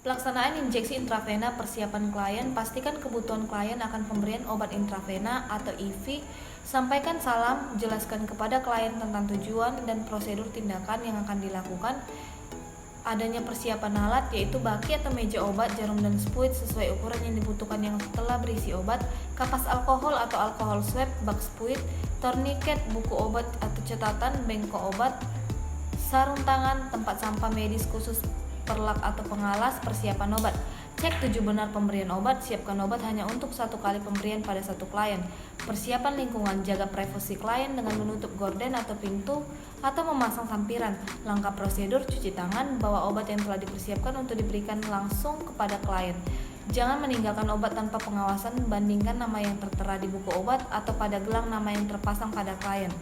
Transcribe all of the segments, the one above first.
Pelaksanaan injeksi intravena persiapan klien. Pastikan kebutuhan klien akan pemberian obat intravena atau IV. Sampaikan salam, jelaskan kepada klien tentang tujuan dan prosedur tindakan yang akan dilakukan. Adanya persiapan alat yaitu baki atau meja obat, jarum dan spuit sesuai ukuran yang dibutuhkan yang telah berisi obat, kapas alkohol atau alkohol swab, bak spuit, torniket, buku obat atau catatan, bengkok obat, sarung tangan, tempat sampah medis khusus, perlak atau pengalas, persiapan obat. Cek tujuh benar pemberian obat, siapkan obat hanya untuk satu kali pemberian pada satu klien. Persiapan lingkungan, jaga privasi klien dengan menutup gorden atau pintu atau memasang sampiran. Langkah prosedur, cuci tangan, bawa obat yang telah dipersiapkan untuk diberikan langsung kepada klien. Jangan meninggalkan obat tanpa pengawasan, bandingkan nama yang tertera di buku obat atau pada gelang nama yang terpasang pada klien.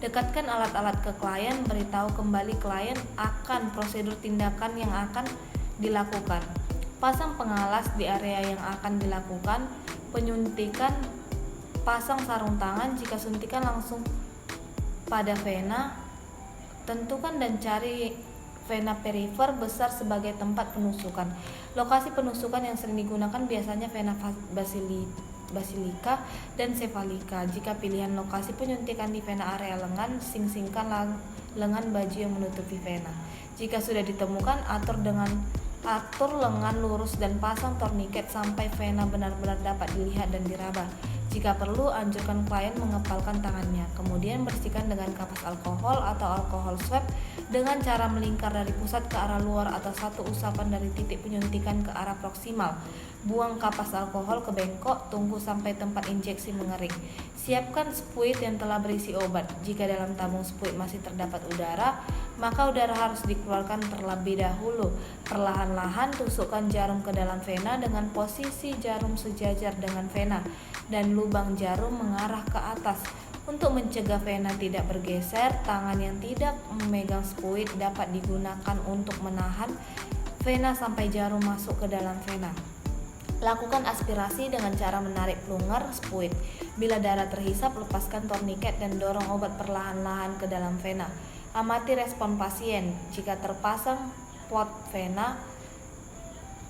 Dekatkan alat-alat ke klien, beritahu kembali klien akan prosedur tindakan yang akan dilakukan. Pasang pengalas di area yang akan dilakukan penyuntikan, pasang sarung tangan jika suntikan langsung pada vena. Tentukan dan cari vena perifer besar sebagai tempat penusukan. Lokasi penusukan yang sering digunakan biasanya vena basilika dan cephalika. Jika pilihan lokasi penyuntikan di vena area lengan, sing-singkan lengan baju yang menutupi vena. Jika sudah ditemukan, atur lengan lurus dan pasang torniket sampai vena benar-benar dapat dilihat dan diraba. Jika perlu, anjurkan klien mengepalkan tangannya. Kemudian bersihkan dengan kapas alkohol atau alkohol swab dengan cara melingkar dari pusat ke arah luar atau satu usapan dari titik penyuntikan ke arah proksimal. Buang kapas alkohol ke bengkok, tunggu sampai tempat injeksi mengering. Siapkan spuit yang telah berisi obat. Jika dalam tabung spuit masih terdapat udara, maka udara harus dikeluarkan terlebih dahulu. Perlahan-lahan tusukkan jarum ke dalam vena dengan posisi jarum sejajar dengan vena dan lubang jarum mengarah ke atas. Untuk mencegah vena tidak bergeser, tangan yang tidak memegang spuit dapat digunakan untuk menahan vena sampai jarum masuk ke dalam vena. Lakukan aspirasi dengan cara menarik plunger spuit. Bila darah terhisap, lepaskan torniket dan dorong obat perlahan-lahan ke dalam vena. Amati respon pasien. Jika terpasang pot vena,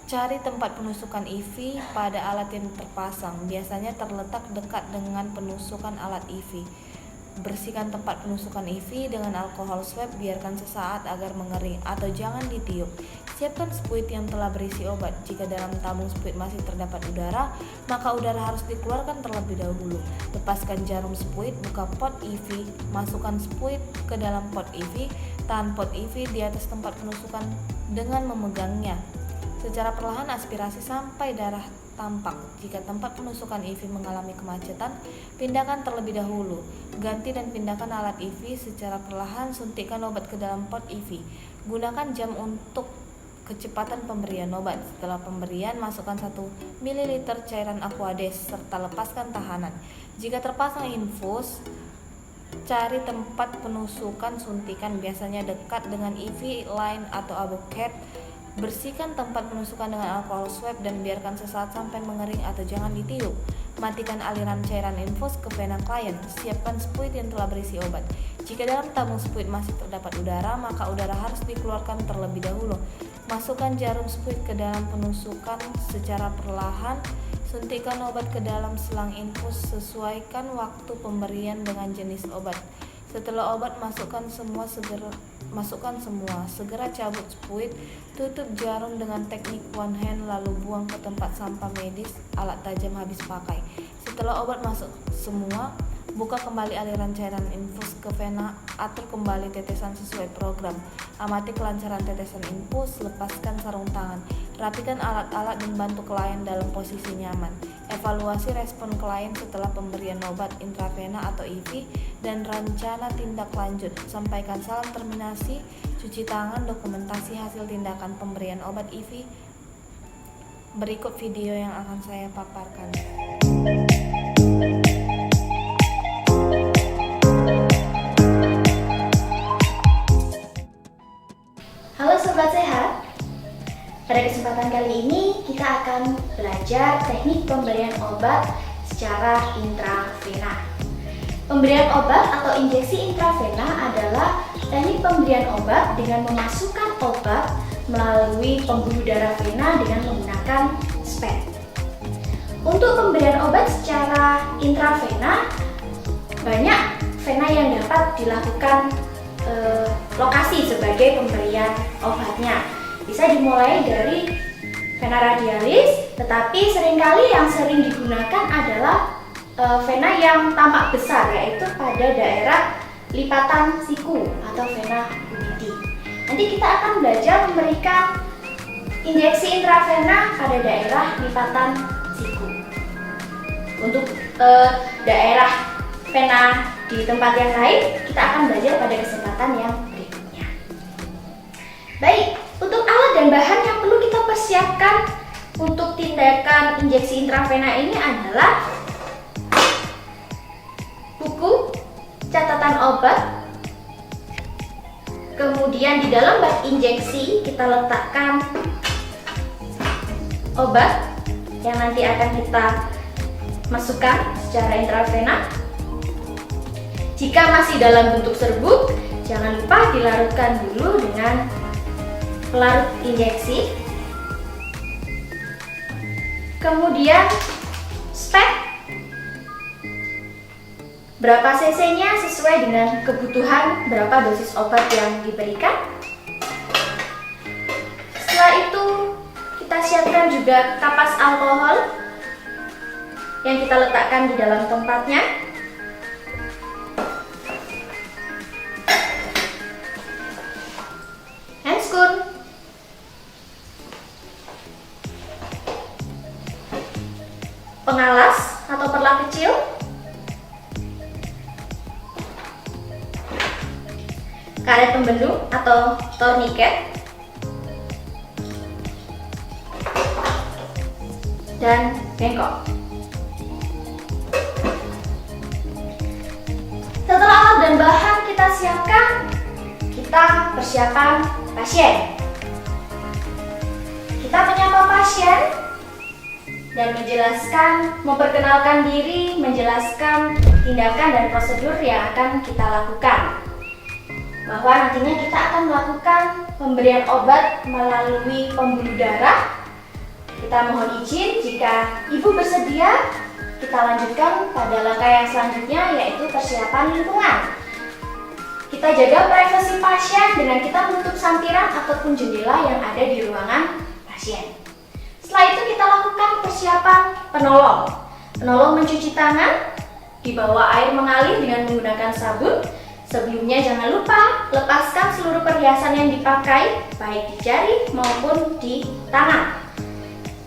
cari tempat penusukan IV pada alat yang terpasang. Biasanya terletak dekat dengan penusukan alat IV. Bersihkan tempat penusukan IV dengan alkohol swab, biarkan sesaat agar mengering atau jangan ditiup. Siapkan spuit yang telah berisi obat. Jika dalam tabung spuit masih terdapat udara, maka udara harus dikeluarkan terlebih dahulu. Lepaskan jarum spuit, buka pot IV, masukkan spuit ke dalam pot IV, tahan pot IV di atas tempat penusukan dengan memegangnya. Secara perlahan aspirasi sampai darah tampak. Jika tempat penusukan IV mengalami kemacetan, pindahkan terlebih dahulu. Ganti dan pindahkan alat IV secara perlahan, suntikkan obat ke dalam pot IV. Gunakan jam untuk kecepatan pemberian obat. Setelah pemberian, masukkan 1 ml cairan Aquades serta lepaskan tahanan. Jika terpasang infus, cari tempat penusukan suntikan, biasanya dekat dengan IV line atau aboket. Bersihkan tempat penusukan dengan alkohol swab dan biarkan sesaat sampai mengering atau jangan ditiup. Matikan aliran cairan infus ke vena klien. Siapkan spuit yang telah berisi obat. Jika dalam tabung spuit masih terdapat udara, maka udara harus dikeluarkan terlebih dahulu. Masukkan jarum spuit ke dalam penusukan secara perlahan. Suntikan obat ke dalam selang infus. Sesuaikan waktu pemberian dengan jenis obat. Setelah obat masukkan semua, segera cabut spuit, tutup jarum dengan teknik one hand lalu buang ke tempat sampah medis, alat tajam habis pakai. Setelah obat masuk semua, buka kembali aliran cairan infus ke vena, atur kembali tetesan sesuai program. Amati kelancaran tetesan infus, lepaskan sarung tangan, rapikan alat-alat dan bantu klien dalam posisi nyaman. Evaluasi respon klien setelah pemberian obat intravena atau IV dan rencana tindak lanjut. Sampaikan salam terminasi, cuci tangan, dokumentasi hasil tindakan pemberian obat IV. Berikut video yang akan saya paparkan. Halo Sobat Sehat, pada kesempatan kali ini kita akan belajar teknik pemberian obat secara intravena. Pemberian obat atau injeksi intravena adalah teknik pemberian obat dengan memasukkan obat melalui pembuluh darah vena dengan menggunakan SPED. Untuk pemberian obat secara intravena, banyak vena yang dapat dilakukan lokasi sebagai pemberian obatnya. Bisa dimulai dari vena radialis, tetapi seringkali yang sering digunakan adalah vena yang tampak besar, yaitu pada daerah lipatan siku atau vena humidi. Nanti kita akan belajar memberikan injeksi intravena pada daerah lipatan siku. Untuk daerah vena di tempat yang lain, kita akan belajar pada kesempatan yang berikutnya. Baik, untuk alat dan bahan yang perlu kita persiapkan untuk tindakan injeksi intravena ini adalah buku catatan obat. Kemudian di dalam bak injeksi kita letakkan obat yang nanti akan kita masukkan secara intravena. Jika masih dalam bentuk serbuk, jangan lupa dilarutkan dulu dengan pelarut injeksi. Kemudian SPED berapa cc-nya sesuai dengan kebutuhan berapa dosis obat yang diberikan. Setelah itu kita siapkan juga kapas alkohol yang kita letakkan di dalam tempatnya. Handscoon, pengalas atau perla kecil, karet pembendung atau tourniquet, dan bengkok. Setelah alat dan bahan kita siapkan, kita persiapan pasien. Kita menyapa pasien dan memperkenalkan diri, menjelaskan tindakan dan prosedur yang akan kita lakukan. Bahwa nantinya kita akan melakukan pemberian obat melalui pembuluh darah. Kita mohon izin jika ibu bersedia, kita lanjutkan pada langkah yang selanjutnya, yaitu persiapan lingkungan. Kita jaga privasi pasien dengan kita menutup sampiran ataupun jendela yang ada di ruangan pasien. Setelah itu kita lakukan persiapan penolong. Penolong mencuci tangan, dibawa air mengalir dengan menggunakan sabun. Sebelumnya jangan lupa lepaskan seluruh perhiasan yang dipakai, baik di jari maupun di tangan.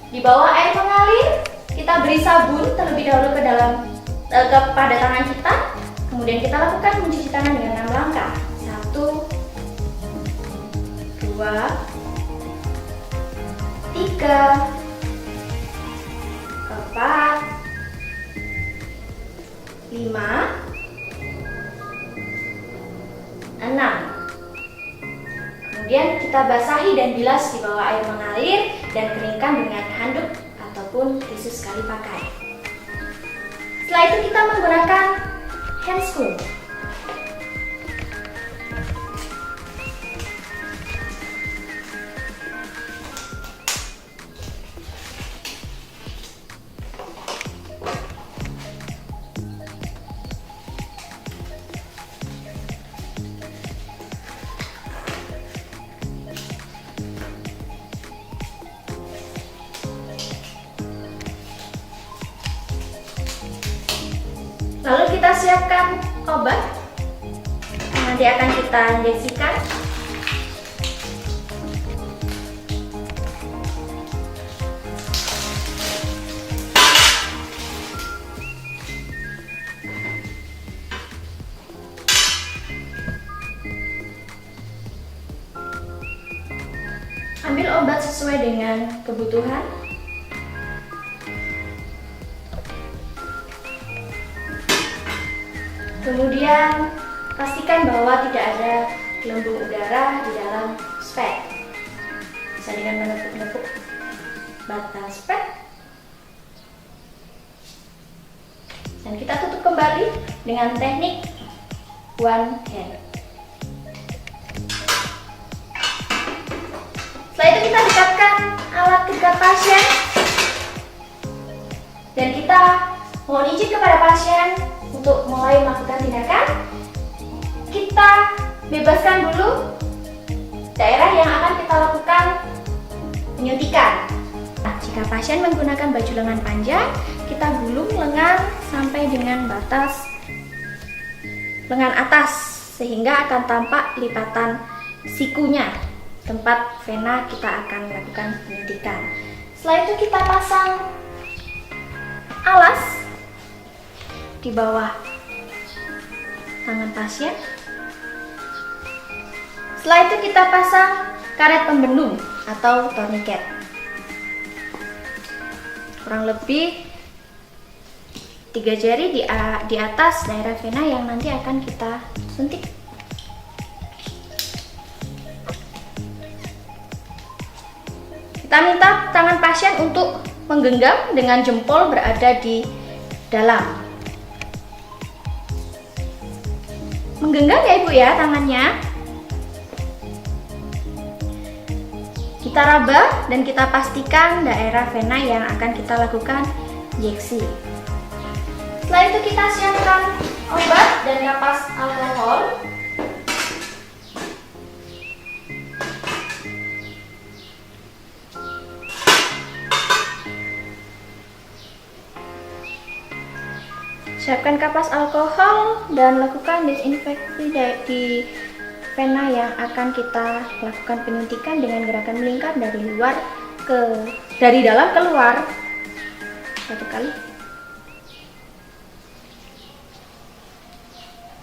Dibawa air mengalir, kita beri sabun terlebih dahulu kepada tangan kita. Kemudian kita lakukan mencuci tangan dengan 6 langkah. 1, 2, 3, 4, 5, 6. Kemudian kita basahi dan bilas di bawah air mengalir dan keringkan dengan handuk ataupun tisu sekali pakai. Setelah itu kita menggunakan handscoon. Lalu kita siapkan obat yang nanti akan kita injeksikan. Ambil obat sesuai dengan kebutuhan. Kemudian pastikan bahwa tidak ada gelembung udara di dalam SPED. Bisa dengan menepuk-nepuk batang SPED. Dan kita tutup kembali dengan teknik one hand. ke dekat pasien dan kita mohon izin kepada pasien untuk mulai melakukan tindakan. Kita bebaskan dulu daerah yang akan kita lakukan penyuntikan. Nah, jika pasien menggunakan baju lengan panjang, kita gulung lengan sampai dengan batas lengan atas sehingga akan tampak lipatan sikunya, tempat vena kita akan lakukan penyuntikan. Setelah itu kita pasang alas di bawah tangan pasien. Setelah itu kita pasang karet pembendung atau tourniquet. Kurang lebih 3 jari di atas daerah vena yang nanti akan kita suntik. Kita minta tangan pasien untuk menggenggam dengan jempol berada di dalam. Menggenggam ya Ibu ya tangannya. Kita raba dan kita pastikan daerah vena yang akan kita lakukan injeksi. Setelah itu kita siapkan obat dan kapas alkohol. Siapkan kapas alkohol dan lakukan desinfeksi di vena yang akan kita lakukan penyuntikan dengan gerakan melingkar dari dalam keluar 1 kali.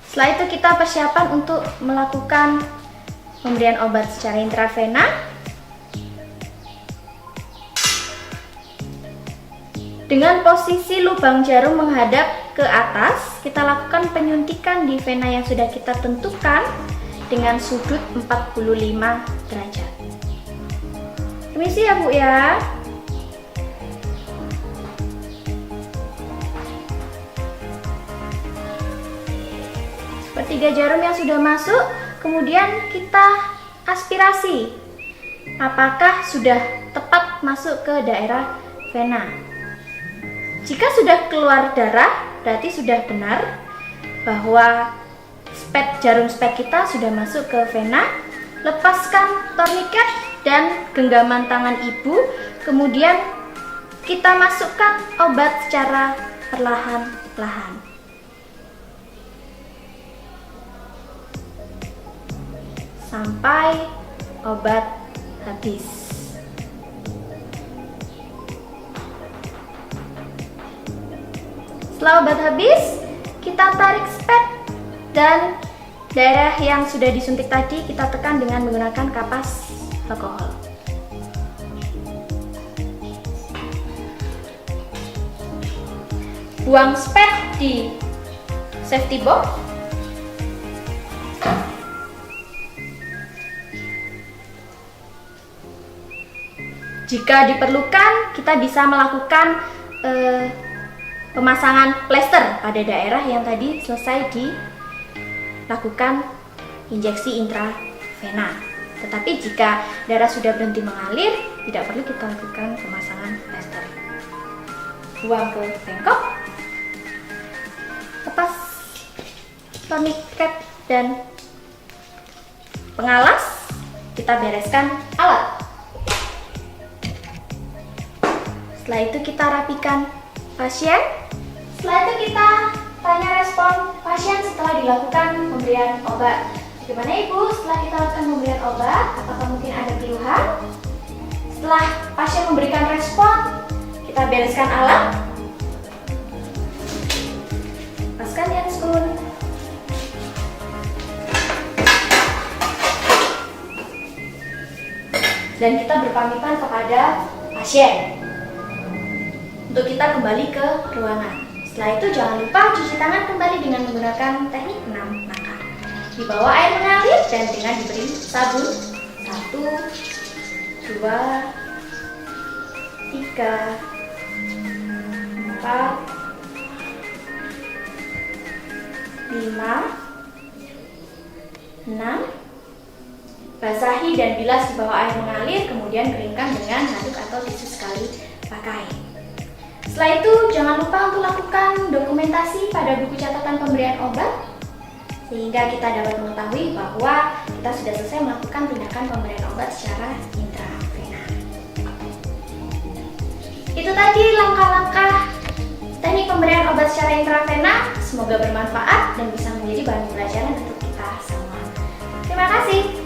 Setelah itu kita persiapan untuk melakukan pemberian obat secara intravena. Dengan posisi lubang jarum menghadap ke atas, kita lakukan penyuntikan di vena yang sudah kita tentukan dengan sudut 45 derajat. Permisi ya Bu ya. Sepertiga jarum yang sudah masuk, kemudian kita aspirasi. Apakah sudah tepat masuk ke daerah vena? Jika sudah keluar darah, berarti sudah benar bahwa jarum spek kita sudah masuk ke vena. Lepaskan tourniquet dan genggaman tangan ibu, kemudian kita masukkan obat secara perlahan-lahan sampai obat habis. Setelah obat habis, kita tarik spek dan daerah yang sudah disuntik tadi kita tekan dengan menggunakan kapas alkohol. Buang spek di safety box. Jika diperlukan, kita bisa melakukan pemasangan plester pada daerah yang tadi selesai dilakukan injeksi intravena. Tetapi jika darah sudah berhenti mengalir, tidak perlu kita lakukan pemasangan plester. Buang ke bengkok, lepas tourniquet dan pengalas, kita bereskan alat. Setelah itu kita rapikan pasien. Setelah itu kita tanya respon pasien setelah dilakukan pemberian obat. Bagaimana Ibu setelah kita lakukan pemberian obat? Apakah mungkin ada keluhan? Setelah pasien memberikan respon, kita bereskan alat. Lepaskan handscoon. Dan kita berpamitan kepada pasien untuk kita kembali ke ruangan. Setelah itu jangan lupa cuci tangan kembali dengan menggunakan teknik 6 langkah. Di bawah air mengalir dan dengan diberi sabun. 1, 2, 3, 4, 5, 6, 7, 8, basahi dan bilas di bawah air mengalir, kemudian keringkan dengan handuk atau tisu sekali pakai. Setelah itu, jangan lupa untuk lakukan dokumentasi pada buku catatan pemberian obat, sehingga kita dapat mengetahui bahwa kita sudah selesai melakukan tindakan pemberian obat secara intravena. Itu tadi langkah-langkah teknik pemberian obat secara intravena. Semoga bermanfaat dan bisa menjadi bahan pelajaran untuk kita semua. Terima kasih.